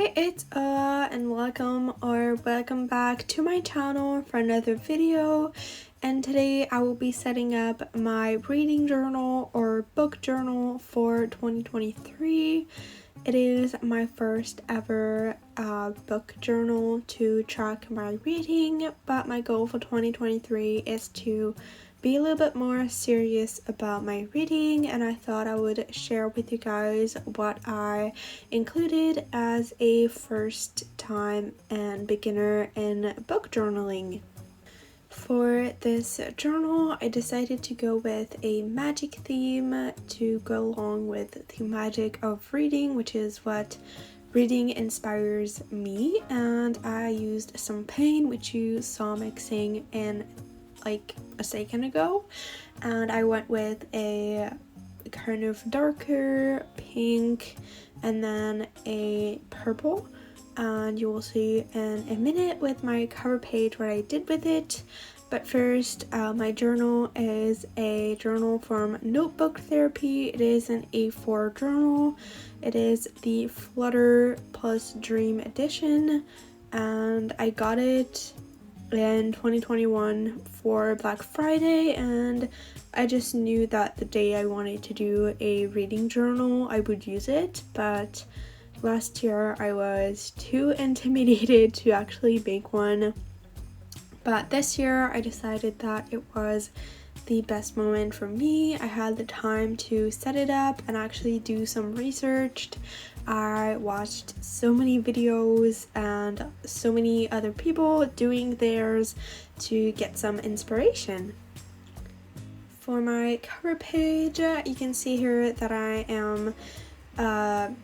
Hi, it's and welcome back to my channel for another video. And today I will be setting up my reading journal or book journal for 2023. It is my first ever book journal to track my reading, but my goal for 2023 is to be a little bit more serious about my reading, and I thought I would share with you guys what I included as a first time and beginner in book journaling. For this journal, I decided to go with a magic theme to go along with the magic of reading, which is what reading inspires me, and I used some paint, which you saw mixing in like a second ago, and I went with a kind of darker pink and then a purple, and you will see in a minute with my cover page what I did with it. But first, my journal is a journal from Notebook Therapy. It is an A4 journal. It is the Flutter Plus Dream edition, and I got it in 2021 for Black Friday, and I just knew that the day I wanted to do a reading journal I would use it, but last year I was too intimidated to actually make one. But this year I decided that it was the best moment for me. I had the time to set it up and actually do some research. I watched so many videos and so many other people doing theirs to get some inspiration. For my cover page, you can see here that I am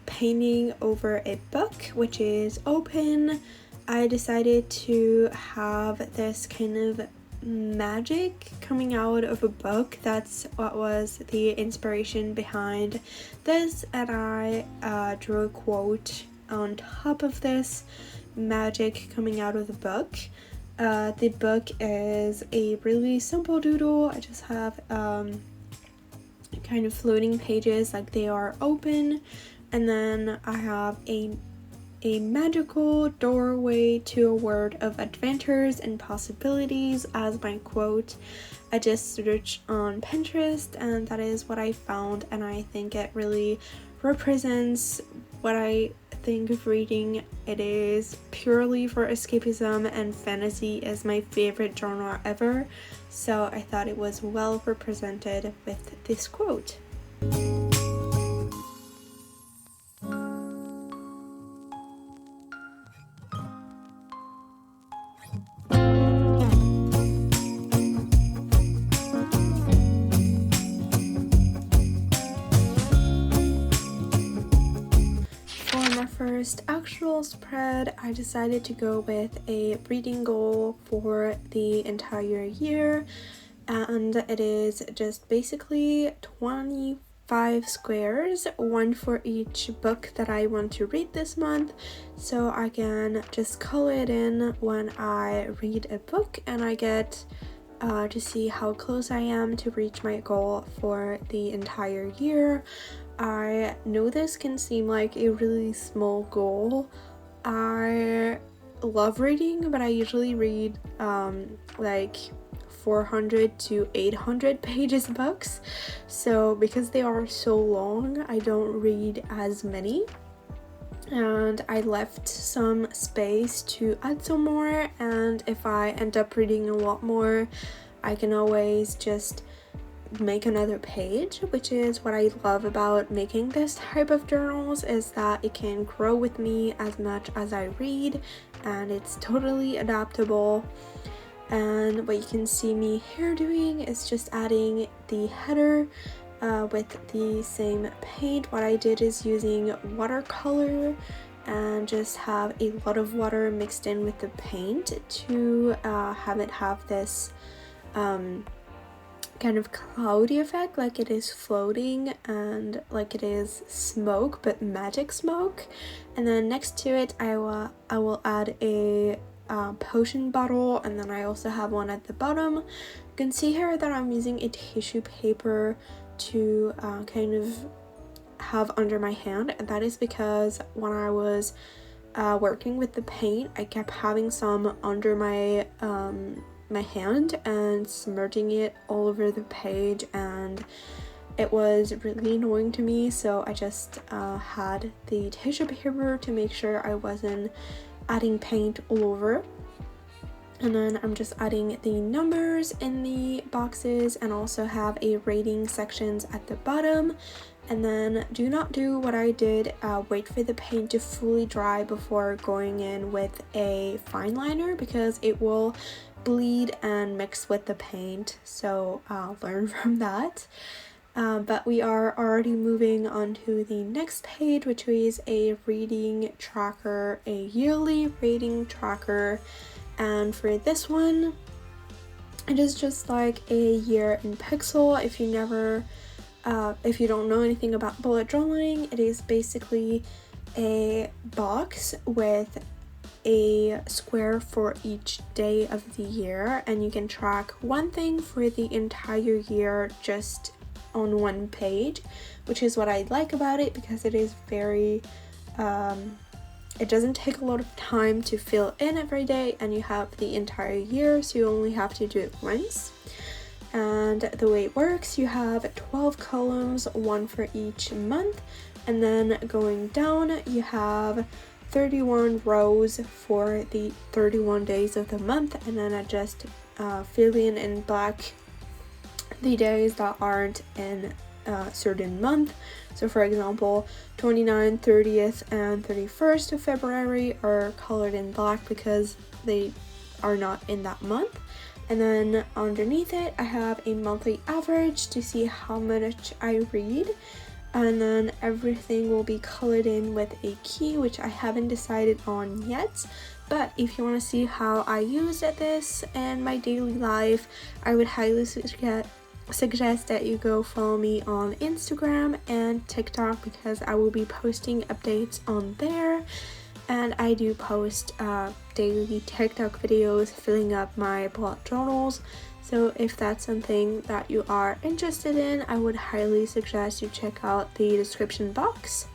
painting over a book which is open. I decided to have this kind of magic coming out of a book. That's what was the inspiration behind this, and I drew a quote on top of this magic coming out of the book. The book is a really simple doodle. I just have kind of floating pages, like they are open, and then I have a magical doorway to a world of adventures and possibilities as my quote. I just searched on Pinterest and that is what I found, and I think it really represents what I think of reading. It is purely for escapism, and fantasy is my favorite genre ever, so I thought it was well represented with this quote. First actual spread, I decided to go with a reading goal for the entire year, and it is just basically 25 squares, one for each book that I want to read this month, so I can just color it in when I read a book, and I get to see how close I am to reach my goal for the entire year. I know this can seem like a really small goal. I love reading, but I usually read like 400 to 800 pages books, so because they are so long I don't read as many, and I left some space to add some more, and if I end up reading a lot more I can always just make another page, which is what I love about making this type of journals, is that it can grow with me as much as I read, and it's totally adaptable. And what you can see me here doing is just adding the header with the same paint. What I did is using watercolor and just have a lot of water mixed in with the paint to have it have this kind of cloudy effect, like it is floating and like it is smoke, but magic smoke. And then next to it I will add a potion bottle, and then I also have one at the bottom. You can see here that I'm using a tissue paper to kind of have under my hand, and that is because when I was working with the paint, I kept having some under my my hand and smudging it all over the page, and it was really annoying to me, so I just had the tissue paper to make sure I wasn't adding paint all over. And then I'm just adding the numbers in the boxes and also have a rating sections at the bottom. And then do not do what I did, wait for the paint to fully dry before going in with a fine liner, because it will bleed and mix with the paint, so learn from that. But we are already moving on to the next page, which is a reading tracker, a yearly reading tracker. And for this one, it is just like a year in pixel. If you don't know anything about bullet journaling, it is basically a box with a square for each day of the year, and you can track one thing for the entire year just on one page, which is what I like about it, because it is very it doesn't take a lot of time to fill in every day, and you have the entire year, so you only have to do it once. And the way it works, you have 12 columns, one for each month, and then going down you have 31 rows for the 31 days of the month, and then I just fill in black the days that aren't in a certain month. So for example, 29th, 30th, and 31st of February are colored in black because they are not in that month. And then underneath it, I have a monthly average to see how much I read. And then everything will be colored in with a key, which I haven't decided on yet. But if you want to see how I use this in my daily life, I would highly suggest that you go follow me on Instagram and TikTok, because I will be posting updates on there, and I do post daily TikTok videos filling up my bullet journals. So if that's something that you are interested in, I would highly suggest you check out the description box.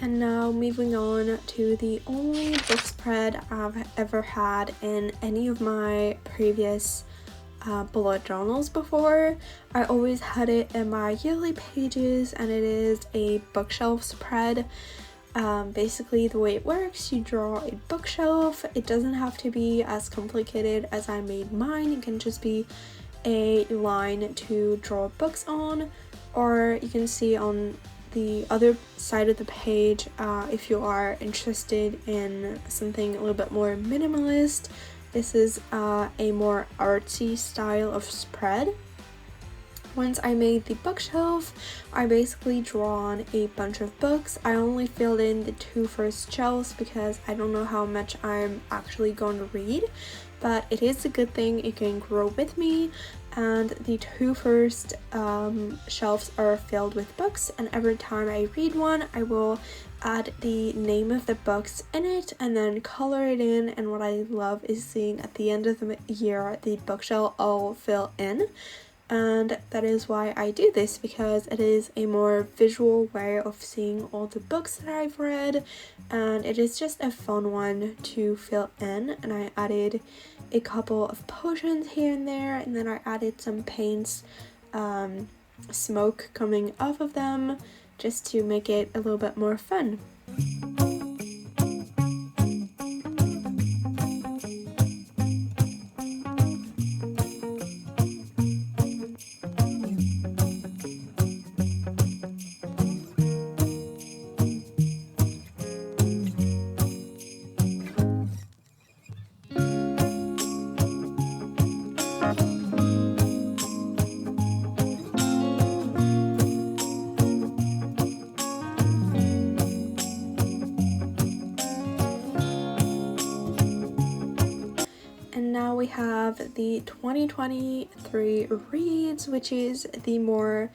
Now moving on to the only book spread I've ever had in any of my previous bullet journals before. I always had it in my yearly pages, and it is a bookshelf spread. Basically the way it works, you draw a bookshelf. It doesn't have to be as complicated as I made mine. It can just be a line to draw books on, or you can see on the other side of the page, if you are interested in something a little bit more minimalist, this is a more artsy style of spread. Once I made the bookshelf, I basically drawn a bunch of books. I only filled in the two first shelves because I don't know how much I'm actually going to read, but it is a good thing, it can grow with me. And the two first shelves are filled with books, and every time I read one, I will add the name of the books in it and then color it in. And what I love is seeing at the end of the year the bookshelf all fill in, and that is why I do this, because it is a more visual way of seeing all the books that I've read, and it is just a fun one to fill in. And I added a couple of potions here and there, and then I added some paints, smoke coming off of them, just to make it a little bit more fun. have the 2023 reads, which is the more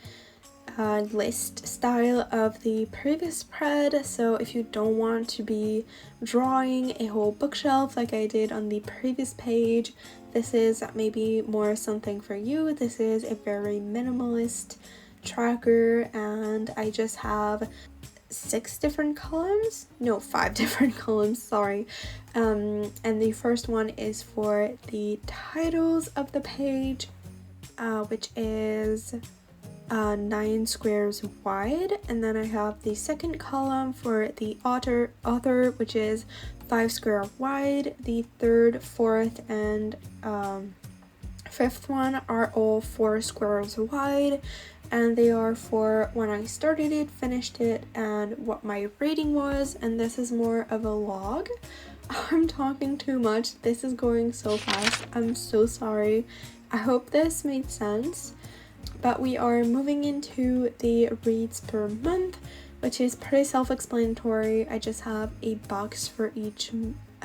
list style of the previous spread. So if you don't want to be drawing a whole bookshelf like I did on the previous page, this is maybe more something for you. This is a very minimalist tracker, and I just have 5 different columns, sorry. And the first one is for the titles of the page, which is 9 squares wide, and then I have the second column for the author, which is 5 square wide. The third, fourth, and fifth one are all 4 squares wide, and they are for when I started it, finished it, and what my rating was. And this is more of a log. I'm talking too much. This is going so fast. I'm so sorry. I hope this made sense. But we are moving into the reads per month, which is pretty self-explanatory. I just have a box for each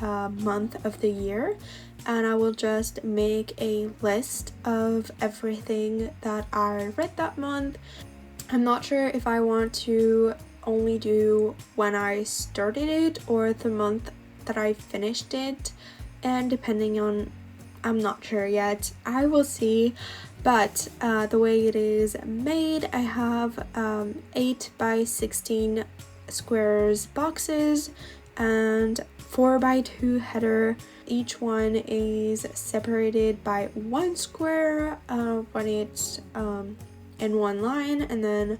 month of the year, and I will just make a list of everything that I read that month. I'm not sure if I want to only do when I started it or the month that I finished it, and depending on, I'm not sure yet, I will see. But the way it is made, I have 8 by 16 squares boxes and 4 by 2 header. Each one is separated by 1 square when it's in one line, and then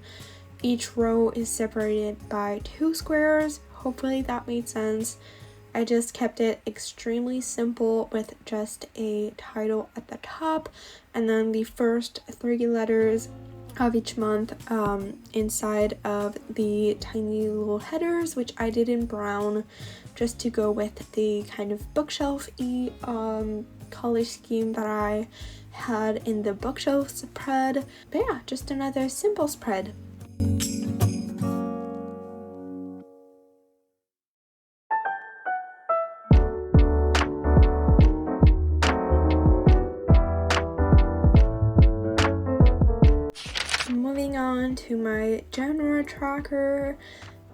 each row is separated by 2 squares. Hopefully that made sense. I just kept it extremely simple with just a title at the top, and then the first 3 letters of each month inside of the tiny little headers, which I did in brown just to go with the kind of bookshelf-y color scheme that I had in the bookshelf spread. But yeah, just another simple spread. Moving on to my genre tracker,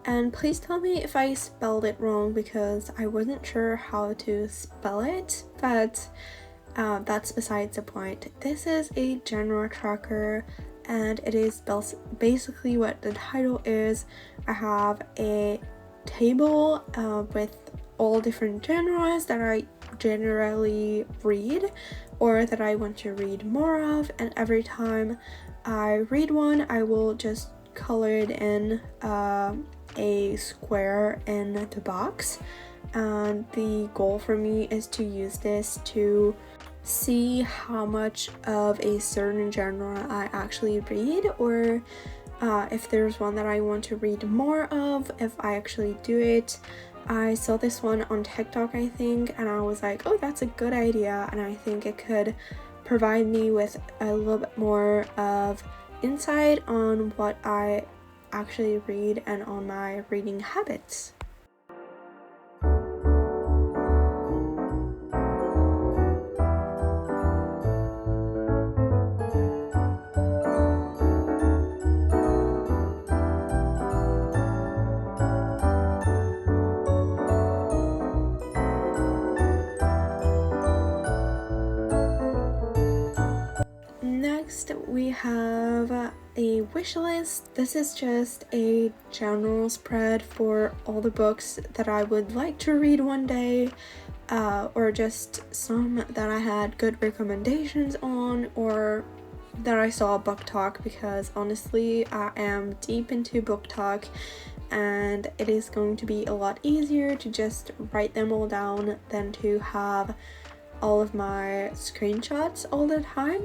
and please tell me if I spelled it wrong because I wasn't sure how to spell it, but that's besides the point. This is a genre tracker, and it is basically what the title is. I have a table with all different genres that I generally read or that I want to read more of, and every time I read one, I will just color it in a square in the box. And the goal for me is to use this to see how much of a certain genre I actually read, or if there's one that I want to read more of, if I actually do it. I saw this one on TikTok, I think, and I was like, oh, that's a good idea, and I think it could provide me with a little bit more of insight on what I actually read and on my reading habits. Next, we have a wish list. This is just a general spread for all the books that I would like to read one day, or just some that I had good recommendations on, or that I saw Book Talk, because honestly I am deep into Book Talk and it is going to be a lot easier to just write them all down than to have all of my screenshots all the time,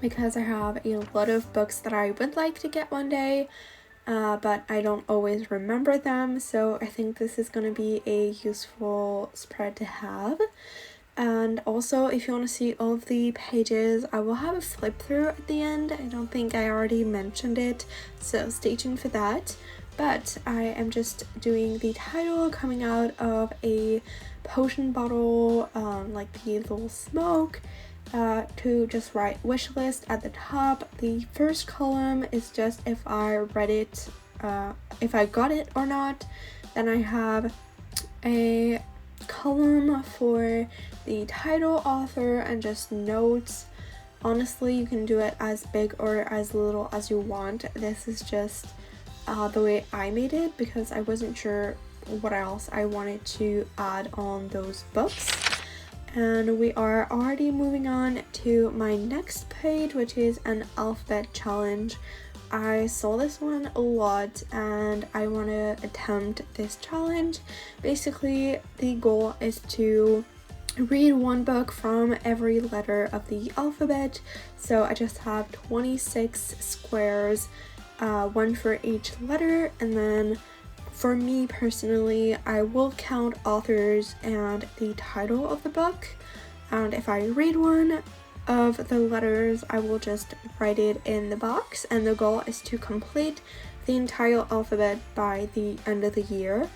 because I have a lot of books that I would like to get one day, but I don't always remember them, so I think this is going to be a useful spread to have. And also, if you want to see all of the pages, I will have a flip through at the end. I don't think I already mentioned it, so stay tuned for that. but I am just doing the title coming out of a potion bottle, like the little smoke, to just write wish list at the top. The first column is just if I read it, if I got it or not. Then I have a column for the title, author, and just notes. Honestly, you can do it as big or as little as you want. This is just the way I made it because I wasn't sure what else I wanted to add on those books. And we are already moving on to my next page, which is an alphabet challenge. I saw this one a lot and I want to attempt this challenge. Basically, the goal is to read one book from every letter of the alphabet. So I just have 26 squares, one for each letter, and then for me personally, I will count authors and the title of the book, and if I read one of the letters, I will just write it in the box, and the goal is to complete the entire alphabet by the end of the year.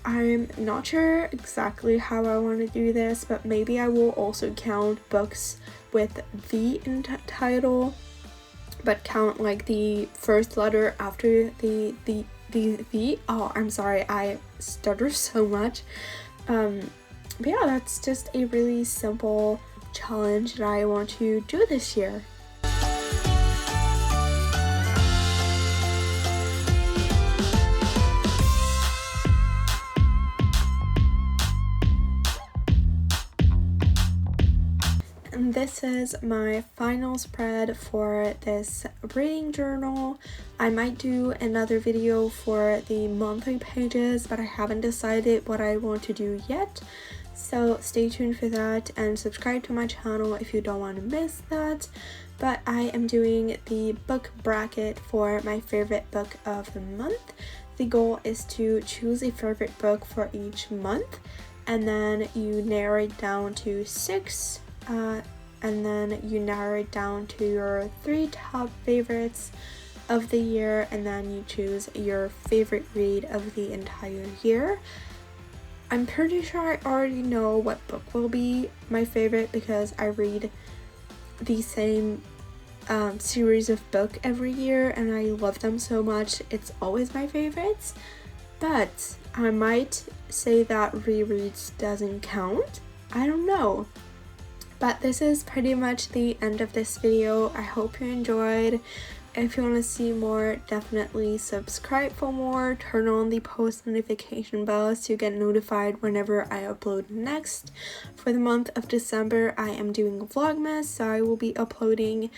I'm not sure exactly how I want to do this, but maybe I will also count books with the title, but count like the first letter after the oh, I'm sorry, I stutter so much. But yeah, that's just a really simple challenge that I want to do this year. And this is my final spread for this reading journal. I might do another video for the monthly pages, but I haven't decided what I want to do yet. So stay tuned for that and subscribe to my channel if you don't want to miss that. But I am doing the book bracket for my favorite book of the month. The goal is to choose a favorite book for each month, and then you narrow it down to 6, and then you narrow it down to your 3 top favorites of the year, and then you choose your favorite read of the entire year. I'm pretty sure I already know what book will be my favorite because I read the same series of book every year and I love them so much. It's always my favorites, but I might say that rereads doesn't count. I don't know. But this is pretty much the end of this video. I hope you enjoyed. If you want to see more, definitely subscribe for more. Turn on the post notification bell so you get notified whenever I upload next. For the month of December, I am doing Vlogmas, so I will be uploading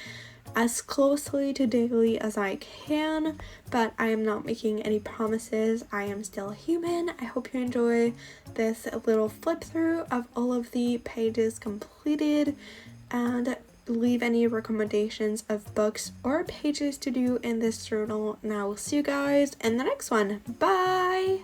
as closely to daily as I can, but I am not making any promises. I am still human. I hope you enjoy this little flip through of all of the pages completed, and leave any recommendations of books or pages to do in this journal, and I will see you guys in the next one. Bye!